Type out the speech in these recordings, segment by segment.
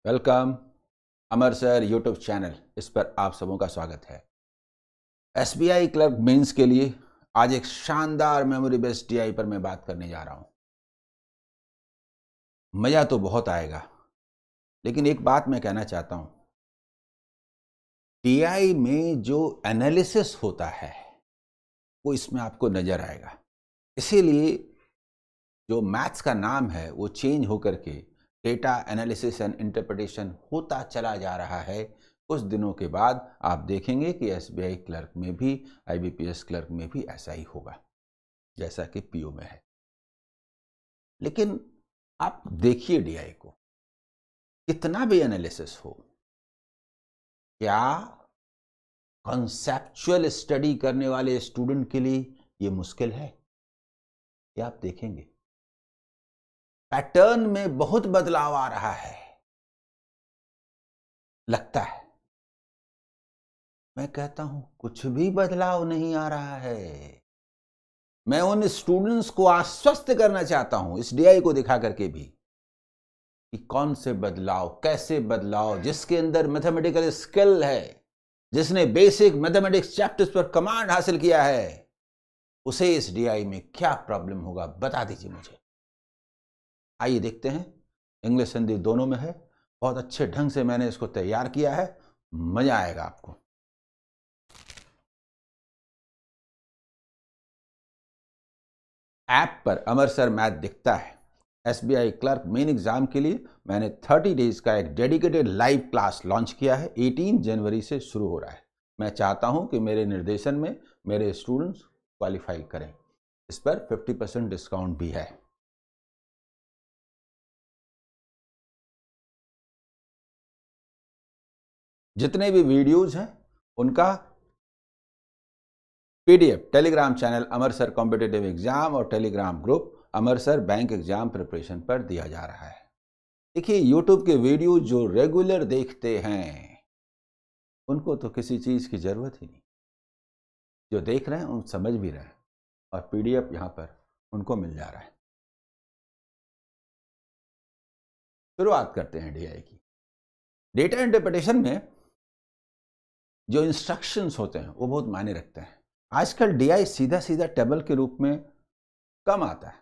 Welcome अमर sir YouTube channel. इस पर आप सबों का स्वागत है। एसबीआई क्लर्क मेंस के लिए आज एक शानदार मेमोरी बेस्ड टीआई पर मैं बात करने जा रहा हूं। मजा तो बहुत आएगा, लेकिन एक बात मैं कहना चाहता हूं, टीआई में जो एनालिसिस होता है वो इसमें आपको नजर आएगा। इसीलिए जो मैथ्स का नाम है वो चेंज होकर के डेटा एनालिसिस एंड इंटरप्रिटेशन होता चला जा रहा है। कुछ दिनों के बाद आप देखेंगे कि एसबीआई क्लर्क में भी, आईबीपीएस क्लर्क में भी ऐसा ही होगा जैसा कि पीओ में है। लेकिन आप देखिए डीआई को, कितना भी एनालिसिस हो, क्या कॉन्सेप्चुअल स्टडी करने वाले स्टूडेंट के लिए यह मुश्किल है? क्या आप देखेंगे पैटर्न में बहुत बदलाव आ रहा है। लगता है, मैं कहता हूं कुछ भी बदलाव नहीं आ रहा है। मैं उन स्टूडेंट्स को आश्वस्त करना चाहता हूं इस डीआई को दिखा करके भी कि कौन से बदलाव, कैसे बदलाव, जिसके अंदर मैथमेटिकल स्किल है, जिसने बेसिक मैथमेटिक्स चैप्टर्स पर कमांड हासिल किया है, उसे इस डीआई में क्या प्रॉब्लम होगा बता दीजिए मुझे। आइए देखते हैं। इंग्लिश हिंदी दोनों में है। बहुत अच्छे ढंग से मैंने इसको तैयार किया है, मजा आएगा आपको। ऐप पर अमर सर मैथ दिखता है। एसबीआई क्लर्क मेन एग्जाम के लिए मैंने 30 डेज का एक डेडिकेटेड लाइव क्लास लॉन्च किया है। 18 जनवरी से शुरू हो रहा है। मैं चाहता हूं कि मेरे निर्देशन में मेरे स्टूडेंट्स क्वालिफाई करें। इस पर 50% डिस्काउंट भी है। जितने भी वीडियोज हैं उनका पीडीएफ टेलीग्राम चैनल अमर सर कॉम्पिटिटिव एग्जाम और टेलीग्राम ग्रुप अमर सर बैंक एग्जाम प्रिपरेशन पर दिया जा रहा है। देखिए, यूट्यूब के वीडियो जो रेगुलर देखते हैं उनको तो किसी चीज की जरूरत ही नहीं। जो देख रहे हैं उन समझ भी रहे हैं और पीडीएफ यहां पर उनको मिल जा रहा है। शुरुआत करते हैं डीआई की। डेटा इंटरप्रिटेशन में जो इंस्ट्रक्शंस होते हैं वो बहुत मायने रखते हैं। आजकल डीआई सीधा सीधा टेबल के रूप में कम आता है,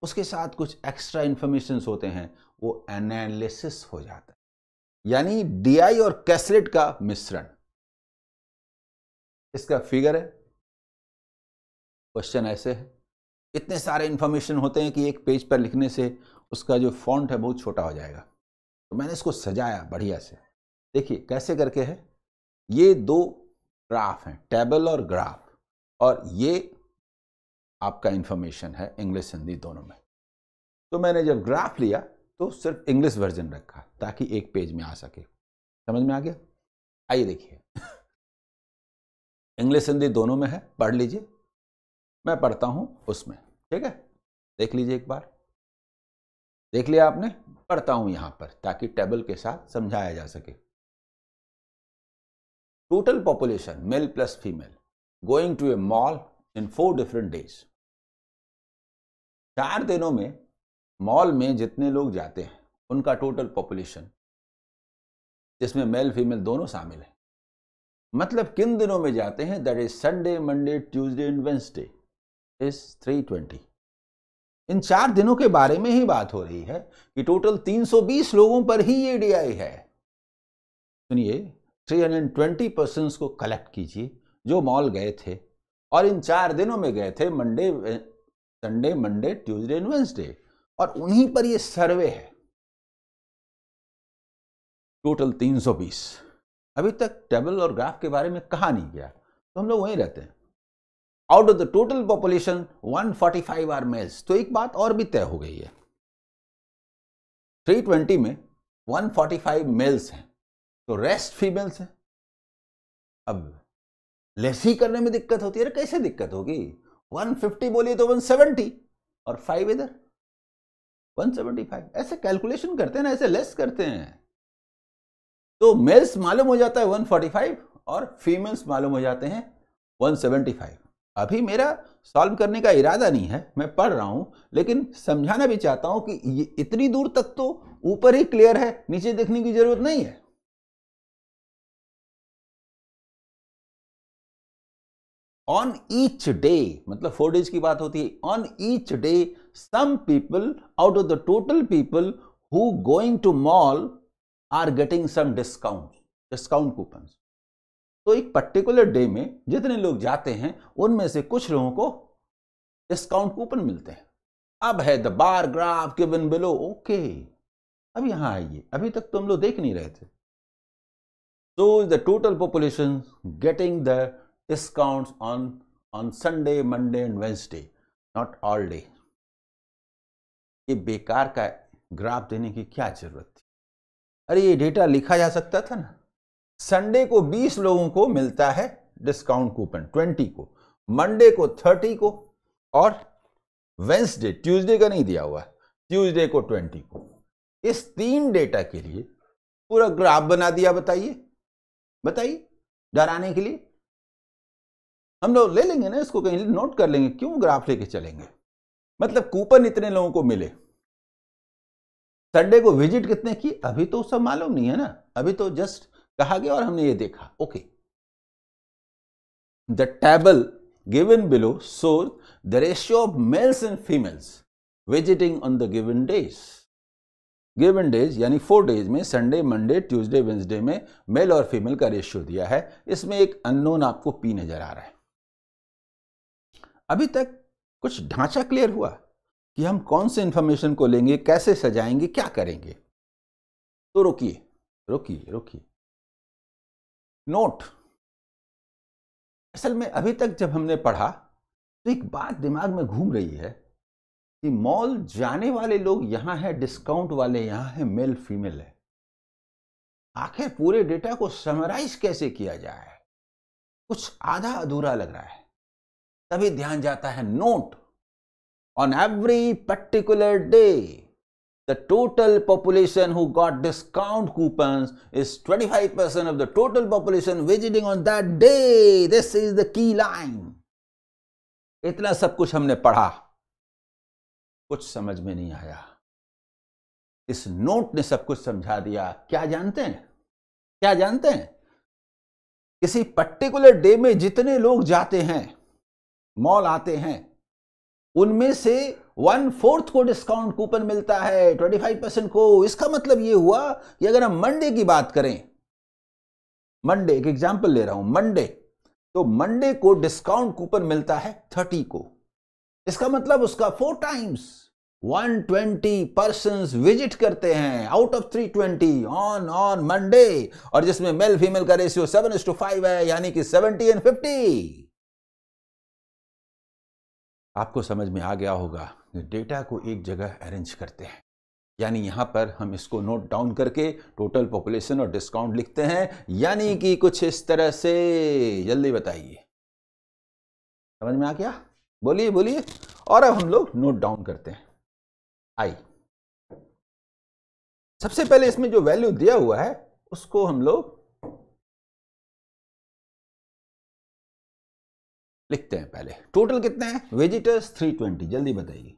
उसके साथ कुछ एक्स्ट्रा इंफॉर्मेशन होते हैं, वो एनालिसिस हो जाता है। यानी डीआई और कैसलेट का मिश्रण। इसका फिगर है, क्वेश्चन ऐसे है। इतने सारे इंफॉर्मेशन होते हैं कि एक पेज पर लिखने से उसका जो फॉन्ट है बहुत छोटा हो जाएगा। तो मैंने इसको सजाया बढ़िया से। देखिए कैसे करके है। ये दो ग्राफ हैं, टेबल और ग्राफ, और ये आपका इंफॉर्मेशन है इंग्लिश हिंदी दोनों में। तो मैंने जब ग्राफ लिया तो सिर्फ इंग्लिश वर्जन रखा ताकि एक पेज में आ सके। समझ में आ गया? आइए देखिए। इंग्लिश हिंदी दोनों में है, पढ़ लीजिए। मैं पढ़ता हूं उसमें, ठीक है? देख लीजिए एक बार। देख लिया आपने? पढ़ता हूं यहां पर ताकि टेबल के साथ समझाया जा सके। Total population male plus female going to a mall in 4 different days. 4 दिनों में मॉल में जितने लोग जाते हैं उनका टोटल पॉपुलेशन, जिसमें मेल फीमेल दोनों शामिल हैं, मतलब किन दिनों में जाते हैं, that is Sunday, Monday, Tuesday and Wednesday, is 320। इन 4 दिनों के बारे में ही बात हो रही है कि टोटल 320 लोगों पर ही ये डीआई है। सुनिए, 320 पर्सन्स को कलेक्ट कीजिए जो मॉल गए थे और इन 4 दिनों में गए थे, Sunday, Monday, Tuesday and Wednesday, और उन्हीं पर ये सर्वे है। टोटल 320। अभी तक टेबल और ग्राफ के बारे में कहा नहीं गया, तो हम लोग वहीं रहते हैं। Out of the total population 145 are males. तो एक बात और भी तय हो गई है, 320 में 145 मेल्स हैं तो रेस्ट फीमेल्स हैं। अब लेसी करने में दिक्कत होती है। कैसे दिक्कत होगी? 150 बोलिए तो 170 और 5 इधर 175, ऐसे कैलकुलेशन करते हैं ना, ऐसे लेस करते हैं। तो मेल्स मालूम हो जाता है 145 और फीमेल्स मालूम हो जाते हैं 175। अभी मेरा सॉल्व करने का इरादा नहीं है, मैं पढ़ रहा हूं, लेकिन समझाना भी चाहता हूं कि ये इतनी दूर तक तो ऊपर ही क्लियर है, नीचे देखने की जरूरत नहीं है। ऑन ईच डे, मतलब 4 डेज की बात होती है, on each day some people out of the total people who going to mall are getting some discount coupon. तो एक पर्टिकुलर डे में जितने लोग जाते हैं उनमें से कुछ लोगों को डिस्काउंट कूपन मिलते हैं। अब है the bar graph given below. Okay, अब यहां आइए, अभी तक तो हम लोग देख नहीं रहे थे। So the total population getting the discounts on Sunday, Monday and Wednesday, not all day. ये बेकार का ग्राफ देने की क्या जरूरत थी? अरे ये डेटा लिखा जा सकता था ना। संडे को 20 लोगों को मिलता है डिस्काउंट कूपन, 20 को, मंडे को 30 को, और वेंसडे, ट्यूसडे का नहीं दिया हुआ, ट्यूसडे को 20 को। इस 3 डेटा के लिए पूरा ग्राफ बना दिया। बताइए डराने के लिए। हम लोग ले लेंगे ना इसको, कहीं नोट कर लेंगे, क्यों ग्राफ लेके चलेंगे। मतलब कूपन इतने लोगों को मिले, संडे को विजिट कितने की अभी तो सब मालूम नहीं है ना, अभी तो जस्ट कहा गया और हमने ये देखा। Okay, the table given below shows the ratio of males and females visiting on the given days यानी 4 डेज में, संडे, मंडे, ट्यूसडे, वेंसडे में मेल और फीमेल का रेशियो दिया है। इसमें एक अननोन आपको पी नजर आ रहा है। अभी तक कुछ ढांचा क्लियर हुआ कि हम कौन से इंफॉर्मेशन को लेंगे, कैसे सजाएंगे, क्या करेंगे। तो रुकिए नोट। असल में अभी तक जब हमने पढ़ा तो एक बात दिमाग में घूम रही है कि मॉल जाने वाले लोग यहां है, डिस्काउंट वाले यहां है, मेल फीमेल है। आखिर पूरे डेटा को समराइज कैसे किया जाए, कुछ आधा अधूरा लग रहा है। तभी ध्यान जाता है note, on every particular day the total population who got discount coupons is 25% of the total population visiting on that day. This is the key line. इतना सब कुछ हमने पढ़ा, कुछ समझ में नहीं आया। इस नोट ने सब कुछ समझा दिया। क्या जानते हैं? किसी पर्टिकुलर डे में जितने लोग जाते हैं, मॉल आते हैं, उनमें से 1/4 को डिस्काउंट कूपन मिलता है, 25% को। इसका मतलब यह हुआ कि अगर हम मंडे की बात करें, मंडे एक एग्जांपल ले रहा हूं, मंडे, तो मंडे को डिस्काउंट कूपन मिलता है 30 को। इसका मतलब उसका 4 टाइम्स 120 पर्सन्स विजिट करते हैं आउट ऑफ 320 ऑन मंडे, और जिसमें मेल फीमेल का रेशियो 7:5 है, यानी कि 70 and 50। आपको समझ में आ गया होगा कि डेटा को एक जगह अरेंज करते हैं, यानी यहां पर हम इसको नोट डाउन करके टोटल पॉपुलेशन और डिस्काउंट लिखते हैं, यानी कि कुछ इस तरह से। जल्दी बताइए, समझ में आ गया? बोलिए। और अब हम लोग नोट डाउन करते हैं। सबसे पहले इसमें जो वैल्यू दिया हुआ है उसको हम लोग लिखते हैं। पहले टोटल कितने हैं विजिटर्स? 320। जल्दी बताइए।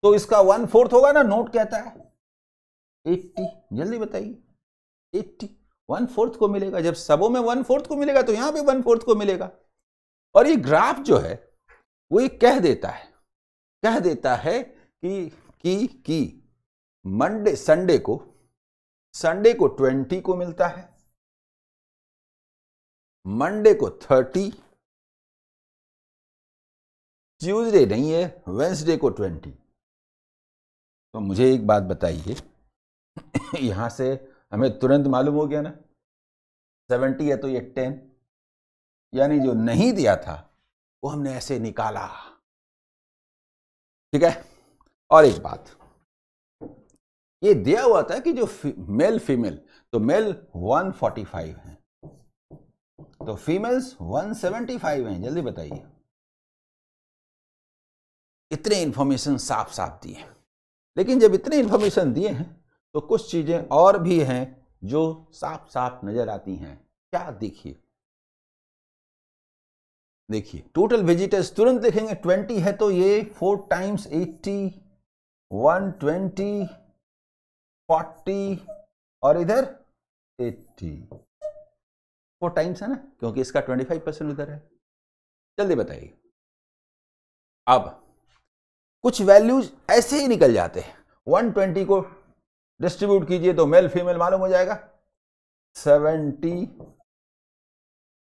तो इसका 1/4 होगा ना, नोट कहता है 80। जल्दी बताइए। 80 1/4 को मिलेगा। जब सबों में 1/4 को मिलेगा तो यहां भी 1/4 को मिलेगा। और ये ग्राफ जो है वो ये कह देता है कि मंडे, संडे को 20 को मिलता है, मंडे को 30, ट्यूसडे नहीं है, वेंसडे को 20। तो मुझे एक बात बताइए, यहां से हमें तुरंत मालूम हो गया ना, 70 है तो ये 10, यानी जो नहीं दिया था वो हमने ऐसे निकाला। ठीक है। और एक बात, ये दिया हुआ था कि जो मेल फीमेल, तो मेल 145 है, तो फीमेल्स 175 हैं। जल्दी बताइए। इतने इंफॉर्मेशन साफ दिए, लेकिन जब इतने इंफॉर्मेशन दिए हैं तो कुछ चीजें और भी हैं जो साफ नजर आती हैं। क्या? देखिए, देखिए टोटल विजिटर्स तुरंत लिखेंगे 20 है तो ये 4 टाइम्स 80, 120, 40 और इधर 80, 4 टाइम्स है ना, क्योंकि इसका 25% उधर है। जल्दी बताइए। अब कुछ वैल्यूज ऐसे ही निकल जाते हैं। 120 को डिस्ट्रीब्यूट कीजिए तो मेल फीमेल मालूम हो जाएगा, 70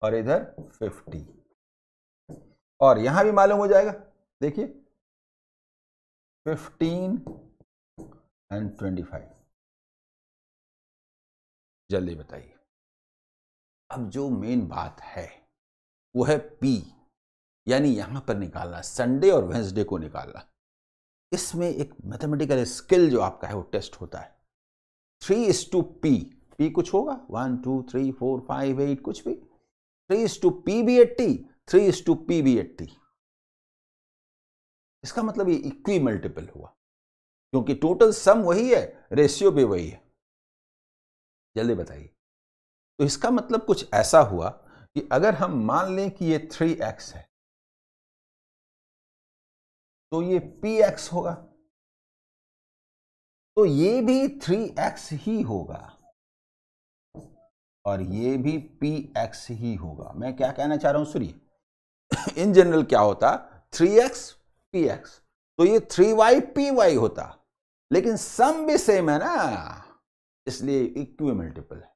और इधर 50, और यहां भी मालूम हो जाएगा। देखिए 15 एंड 25। जल्दी बताइए। अब जो मेन बात है वो है पी, यानी यहां पर निकालना, संडे और वेंसडे को निकालना। इसमें एक मैथमेटिकल स्किल जो आपका है वो टेस्ट होता है। 3:P, P कुछ होगा 1 2 3 4 5 8 कुछ भी, 3:P भी 80, 3:P भी 80। इसका मतलब ये इक्वी मल्टीपल हुआ, क्योंकि टोटल सम वही है, रेशियो भी वही है। जल्दी बताइए। तो इसका मतलब कुछ ऐसा हुआ कि अगर हम मान लें कि ये 3x है तो ये px होगा, तो ये भी 3x ही होगा और ये भी px ही होगा। मैं क्या कहना चाह रहा हूं सुनिए। इन जनरल क्या होता, 3x px, तो ये 3y py होता, लेकिन सम भी सेम है ना, इसलिए इक्वी मल्टीपल है।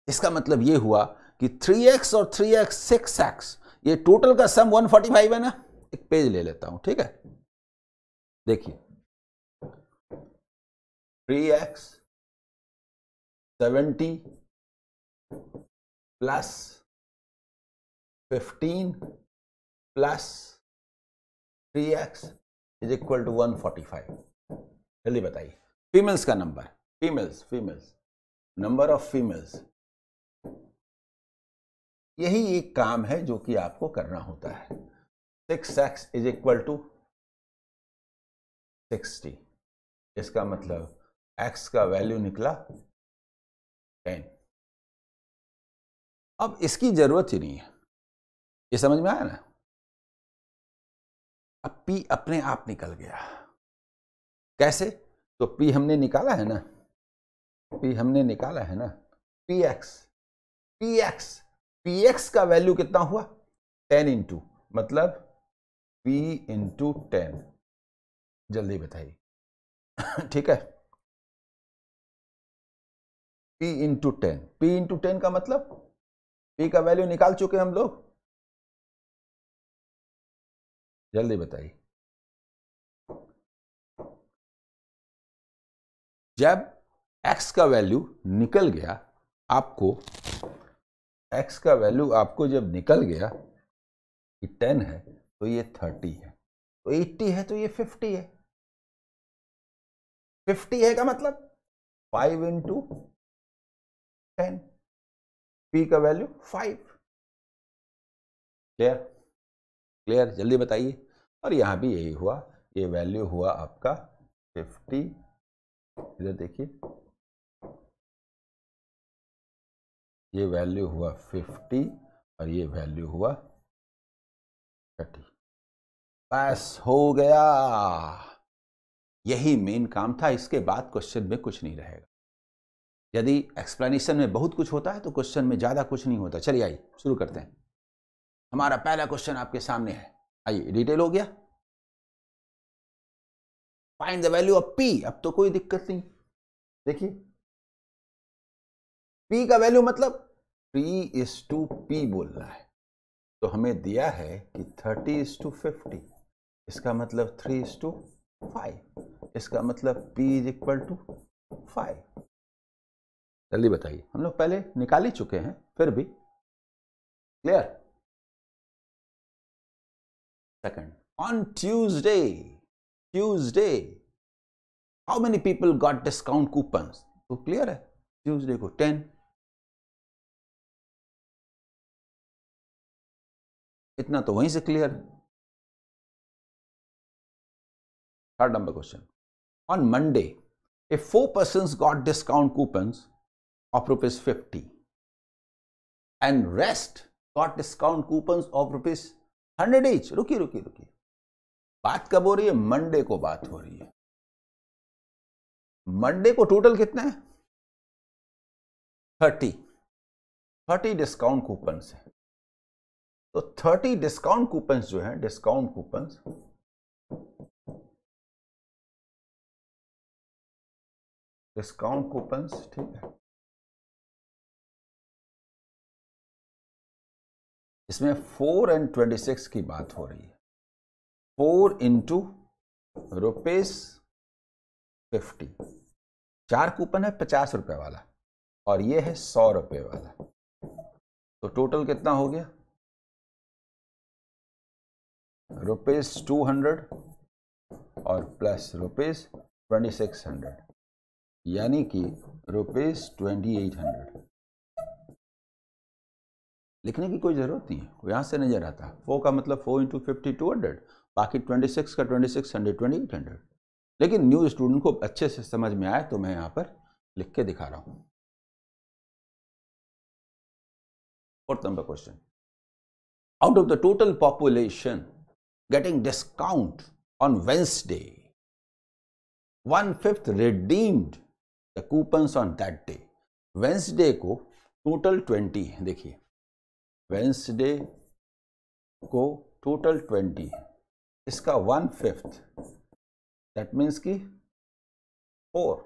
इसका मतलब ये हुआ कि 3x और 3x 6x, ये टोटल का सम 145 है ना। एक पेज ले लेता हूं, ठीक है। देखिए 3x 70 plus 15 plus 3x is equal to 145। जल्दी बताइए। फीमेल्स का number, females number of females, यही एक काम है जो कि आपको करना होता है। 6x is equal to 60। इसका मतलब x का वैल्यू निकला 10। अब इसकी जरूरत ही नहीं है, ये समझ में आया ना। अब p अपने आप निकल गया। कैसे? तो p हमने निकाला है ना, px का वैल्यू कितना हुआ 10 इंटू, मतलब p इंटू 10। जल्दी बताइए। ठीक है, p इंटू 10 का मतलब p का वैल्यू निकाल चुके हम लोग। जल्दी बताइए। जब x का वैल्यू निकल गया आपको, x का वैल्यू आपको जब निकल गया कि 10 है तो ये 30 है, तो 80 है तो ये 50 है। 50 है का मतलब 5 इंटू 10, p का वैल्यू 5। क्लियर? जल्दी बताइए। और यहां भी यही हुआ, ये वैल्यू हुआ आपका 50। इधर देखिए, ये वैल्यू हुआ 50 और ये वैल्यू हुआ 30। बस हो गया। यही मेन काम था, इसके बाद क्वेश्चन में कुछ नहीं रहेगा। यदि एक्सप्लेनेशन में बहुत कुछ होता है तो क्वेश्चन में ज्यादा कुछ नहीं होता। चलिए आइए शुरू करते हैं। हमारा पहला क्वेश्चन आपके सामने है, आइए। डिटेल हो गया। Find the value of p। अब तो कोई दिक्कत नहीं। देखिए p का वैल्यू मतलब 3:P बोलना है, तो हमें दिया है कि 30:50। इसका मतलब 3:5। इसका मतलब p इज इक्वल टू 5। जल्दी बताइए। हम लोग पहले निकाल ही चुके हैं, फिर भी clear. Second, on Tuesday how many people got discount coupons. तो क्लियर है, ट्यूसडे को 10। इतना तो वहीं से क्लियर है। Third number question, on Monday if 4 persons got discount coupons of ₹50 and rest got discount coupons of ₹100 each. रुकिए, बात कब हो रही है? मंडे को बात हो रही है। मंडे को टोटल कितना है? 30 डिस्काउंट कूपन्स है। तो 30 डिस्काउंट कूपन्स जो है, डिस्काउंट कूपन्स, ठीक है, इसमें 4 और 26 की बात हो रही है। 4 इंटू ₹50, 4 कूपन है 50 रुपए वाला और ये है 100 रुपए वाला। तो टोटल कितना हो गया? ₹200 और प्लस ₹2600, यानी कि ₹2800। लिखने की कोई जरूरत नहीं है, यहां से नजर आता है। 4 का मतलब 4 इंटू 50 200, बाकी 26 का 2600 2800। लेकिन न्यू स्टूडेंट को अच्छे से समझ में आए तो मैं यहां पर लिख के दिखा रहा हूं। Fourth number question, out of the total population getting discount on Wednesday, 1/5 redeemed the coupons on that day. Wednesday को टोटल 20 है। देखिए Wednesday को टोटल 20 है, इसका 1/5 दैट मीन्स कि 4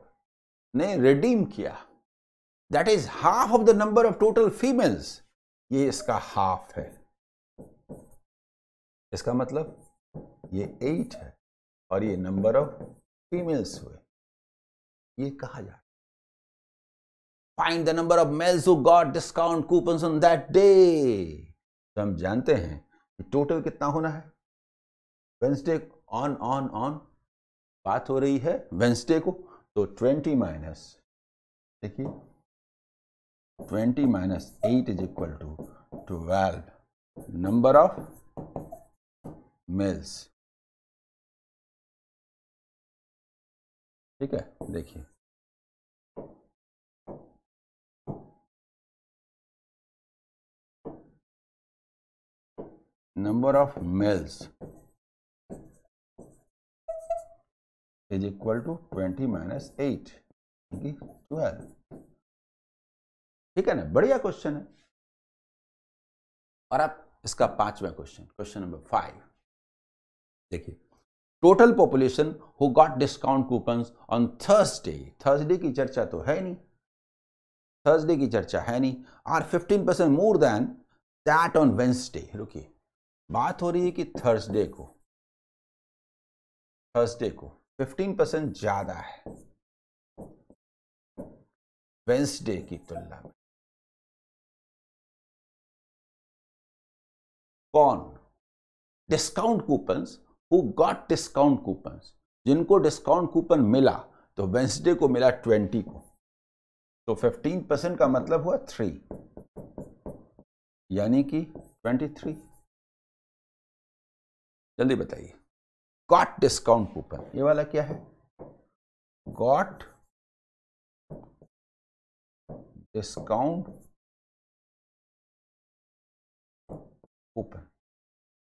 ने रिडीम किया, that is half of the number of total females. ये इसका हाफ है, इसका मतलब ये 8 है और ये नंबर ऑफ फीमेल्स हुए। ये कहा जाए find the number of mails who got discount coupons on that day. तो हम जानते हैं कि टोटल कितना होना है। वेंसडे ऑन बात हो रही है वेंसडे को, तो 20 माइनस, देखिए 20 minus 8 is equal to 12 number of males. ठीक है, देखिए number of males is equal to 20 minus 8 12। ठीक है ना, बढ़िया क्वेश्चन है। और अब इसका 5वां क्वेश्चन, क्वेश्चन नंबर 5, देखिए total population who got discount coupons on Thursday. Thursday की चर्चा तो है नहीं, थर्सडे की चर्चा है नहीं, are 15% more than that on Wednesday. रुकिए, बात हो रही है कि थर्सडे को 15% ज्यादा है वेंसडे की तुलना में। कौन? Discount coupons who got discount coupons, जिनको डिस्काउंट कूपन मिला, तो वेंसडे को मिला 20 को, तो 15% का मतलब हुआ 3, यानी कि 23। जल्दी बताइए, गॉट डिस्काउंट कूपन, ये वाला क्या है? गॉट डिस्काउंट कूपन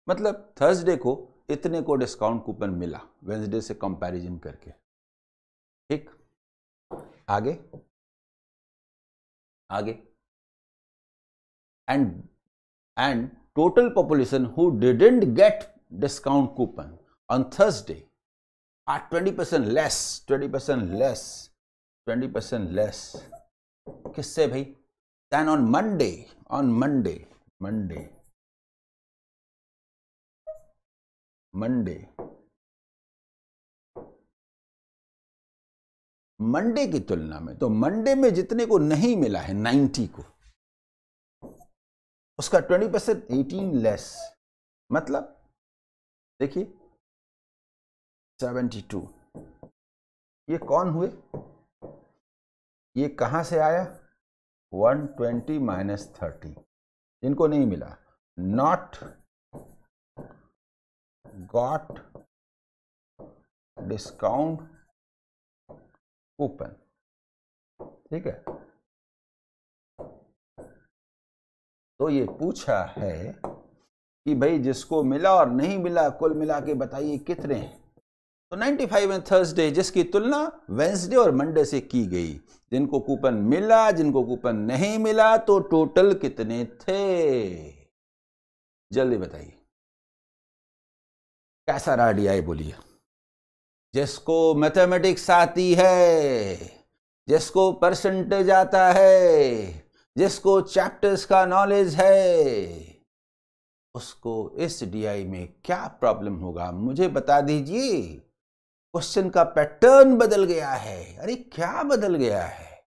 मतलब थर्सडे को इतने को डिस्काउंट कूपन मिला वेंसडे से कंपैरिजन करके। ठीक, आगे and total population who didn't get discount coupon on Thursday are 20% less किससे भाई? देन ऑन मंडे की तुलना में। तो मंडे में जितने को नहीं मिला है 90 को, उसका 20% 18 लेस, मतलब देखिए 72। ये कौन हुए? ये कहां से आया? 120 माइनस 30, जिनको नहीं मिला, नॉट गॉट डिस्काउंट कूपन। ठीक है, तो ये पूछा है कि भाई जिसको मिला और नहीं मिला कुल मिला के बताइए कितने हैं। तो 95 एंड थर्सडे जिसकी तुलना वेंसडे और मंडे से की गई, जिनको कूपन मिला जिनको कूपन नहीं मिला, तो टोटल कितने थे जल्दी बताइए। कैसा रहा DI बोलिए। जिसको मैथमेटिक्स आती है, जिसको परसेंटेज आता है, जिसको चैप्टर्स का नॉलेज है, उसको इस DI में क्या प्रॉब्लम होगा मुझे बता दीजिए। क्वेश्चन का पैटर्न बदल गया है। अरे क्या बदल गया है,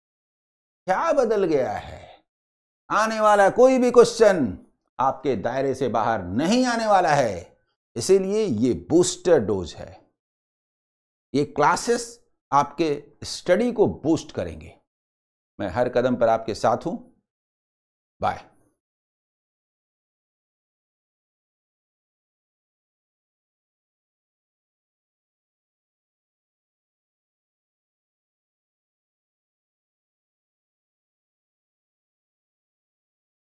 क्या बदल गया है? आने वाला कोई भी क्वेश्चन आपके दायरे से बाहर नहीं आने वाला है। इसीलिए ये बूस्टर डोज है। ये क्लासेस आपके स्टडी को बूस्ट करेंगे। मैं हर कदम पर आपके साथ हूं। बाय।